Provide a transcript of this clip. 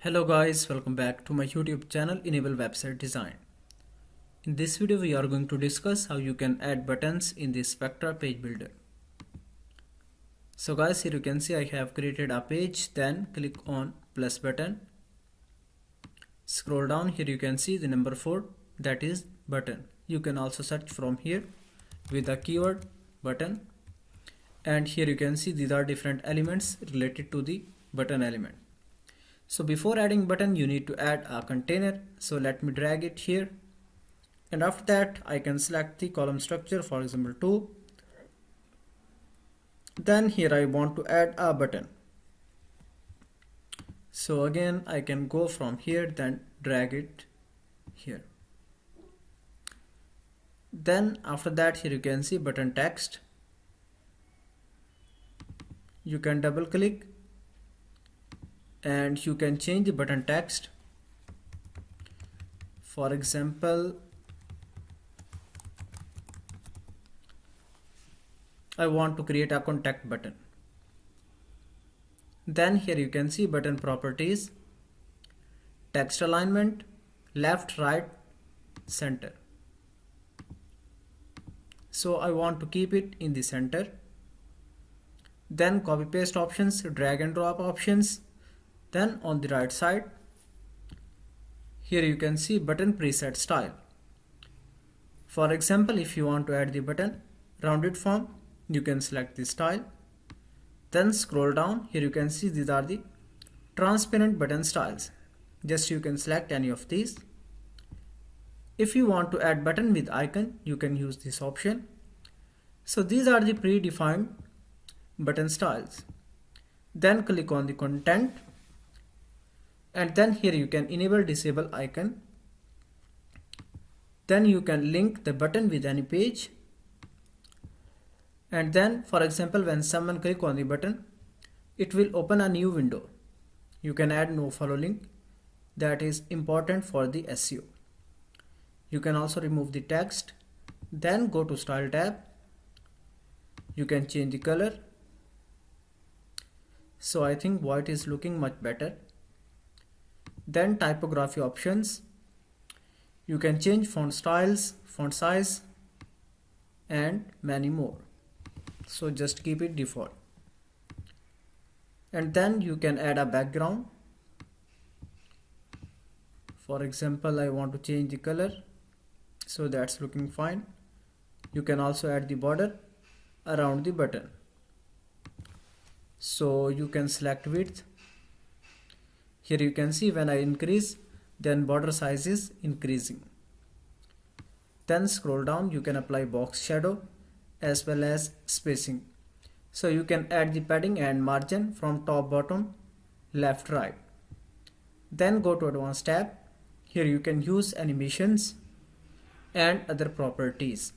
Hello guys, welcome back to my YouTube channel Enable Website Design. In this video we are going to discuss how you can add buttons in the Spectra page builder. So guys, here you can see I have created a page, then click on plus button. Scroll down, here you can see the number 4, that is button. You can also search from here with the keyword button, and here you can see these are different elements related to the button element. So before adding button you need to add a container, so let me drag it here, and after that I can select the column structure, for example 2. Then here I want to add a button, so again I can go from here, then drag it here. Then after that here you can see button text. You can double click and you can change the button text. For example, I want to create a contact button. Then here you can see button properties, text alignment, left, right, center. So I want to keep it in the center. Then copy paste options, drag and drop options. Then on the right side, here you can see button preset style. For example, if you want to add the button rounded form, you can select the style. Then scroll down, here you can see these are the transparent button styles. Just you can select any of these. If you want to add button with icon, you can use this option. So these are the predefined button styles. Then click on the content, and then here you can enable disable icon. Then you can link the button with any page, and then for example when someone click on the button, it will open a new window. You can add no follow link, that is important for the SEO. You can also remove the text. Then go to style tab. You can change the color. So I think white is looking much better. Then typography options. You can change font styles, font size, and many more. So just keep it default. And then you can add a background. For example, I want to change the color, so that's looking fine. You can also add the border around the button. So you can select width. Here you can see when I increase, then border size is increasing. Then scroll down, you can apply box shadow as well as spacing. So you can add the padding and margin from top, bottom, left, right. Then go to advanced tab. Here you can use animations and other properties.